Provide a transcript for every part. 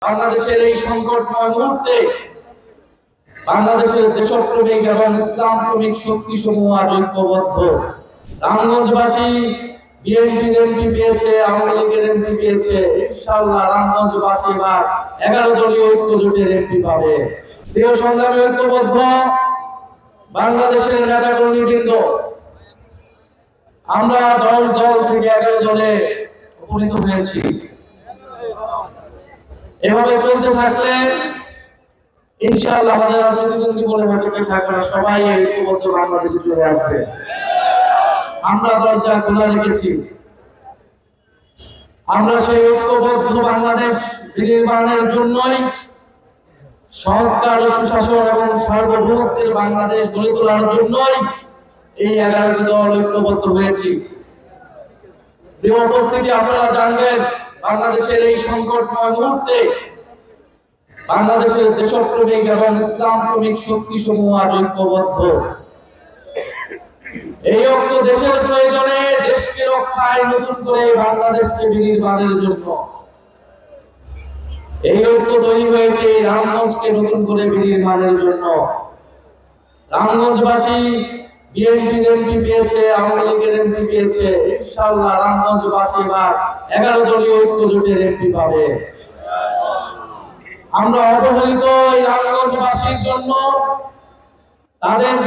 বাংলাদেশের এই সংকটময় মুহূর্তে বাংলাদেশের দেশপ্রেমিক এবং ইসলাম প্রেমিক শক্তি সমূহ আজ ঐক্যবদ্ধ। রামগঞ্জবাসী বিএনপির এমপি পেয়েছে, আওয়ামী লীগের এমপি পেয়েছে, ইনশাআল্লাহ রামগঞ্জবাসী এবার 11 দলীয় ঐক্য জোটের এমপি পাবে। প্রিয় সংগ্রামী ঐক্যবদ্ধ বাংলাদেশের নেতাকর্মীবৃন্দ, আমরা দল থেকে 11 দলে উপনীত হয়েছি। এভাবে চলতে থাকলে ইনশাআল্লাহ আমাদের প্রতিদ্বন্দ্বী বলে থাকবে সবাই ঐক্যবদ্ধ বাংলাদেশে চলে আসবে। আমরা দরজা খোলা রেখেছি। আমরা সেই ঐক্যবদ্ধ বাংলাদেশ নির্মাণের জন্যই সংস্কার ও সুশাসন এবং সার্বভৌমত্বের বাংলাদেশ গড়ে তোলার জন্যই এই 11টি দল ঐক্যবদ্ধ হয়েছি। প্রিয় উপস্থিতি, আপনারা জানবেন বাংলাদেশের এই সংকটময় মুহূর্তে বাংলাদেশের দেশপ্রেমিক এবং ইসলাম প্রেমিক শক্তি সমূহ আজ ঐক্যবদ্ধ। এই ঐক্য দেশের প্রয়োজনে, দেশকে রক্ষায়, নতুন করে বাংলাদেশকে বিনির্মাণের জন্য এই ঐক্য তৈরি হয়েছে রামগঞ্জকে নতুন করে বিনির্মাণের জন্য। রামগঞ্জবাসী বিএনপির এমপি পেয়েছে, আওয়ামী লীগের এমপি পেয়েছে, ইনশাআল্লাহ রামগঞ্জবাসী এবার 11 দলীয় ঐক্য জোটের এমপি পাবে। আমরা অবহেলিত এই রামগঞ্জবাসীর জন্য, তাদের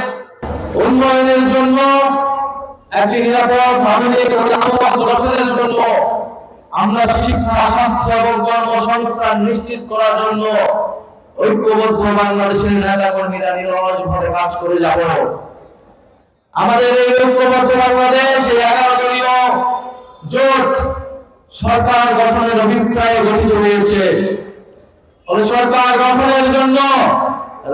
উন্নয়নের জন্য, একটি নিরাপদ মানবিক রামগঞ্জ গঠনের জন্য, আমরা শিক্ষা, স্বাস্থ্য এবং কর্মসংস্থান নিশ্চিত করার জন্য ঐক্যবদ্ধ বাংলাদেশের নেতাকর্মীরা নিরলসভাবে কাজ করে যাব। আমাদের এই ঐক্যবদ্ধ বাংলাদেশ এই 11 দলীয় জোট সরকার গঠনের অভিপ্রায়ে গঠিত হয়েছে। সরকার গঠনের জন্য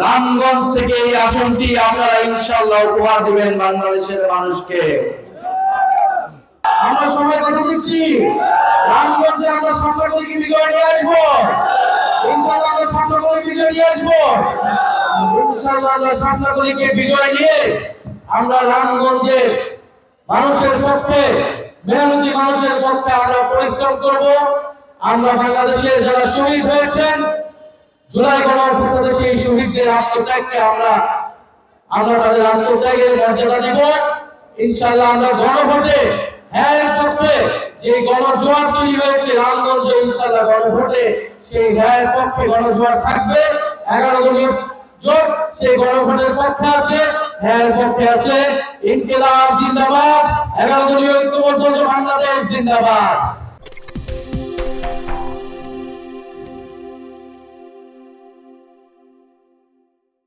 রামগঞ্জ থেকে এই আসনটি আপনারা ইনশাআল্লাহ উপহার দিবেন বাংলাদেশের মানুষকে। আমরা সবাই কথা দিচ্ছি, রামগঞ্জে আমরা সংখ্যাগরিষ্ঠ বিজয় নিয়ে আসবো। ইনশাআল্লাহ আমরা সংখ্যাগরিষ্ঠ বিজয় নিয়ে আসবো। ইনশাআল্লাহ আমরা সংখ্যাগরিষ্ঠ বিজয় নিয়ে আমরা রামগঞ্জের মানুষের পক্ষে, মেহনতি মানুষের পক্ষে আমরা পরিশ্রম করব। আমরা বাংলাদেশের যারা শহীদ হয়েছেন জুলাই গণঅভ্যুত্থানে সেই শহীদদের আত্মত্যাগকে আমরা তাদের আত্মত্যাগের মর্যাদা দিব। ইনশাআল্লাহ আমরা গণভোটে হ্যাঁ পক্ষে যে গণজোয়ার তৈরি হয়েছে রামগঞ্জে, ইনশাআল্লাহ গণভোটে সেই হ্যাঁ পক্ষে গণজোয়ার থাকবে। 11 দলীয় জোট সেই গণভোটের পক্ষে আছে, হ্যাঁ পক্ষে আছে। ইনকিলাব জিন্দাবাদ, 11 দলীয় ঐক্যবদ্ধ বাংলাদেশ জিন্দাবাদ।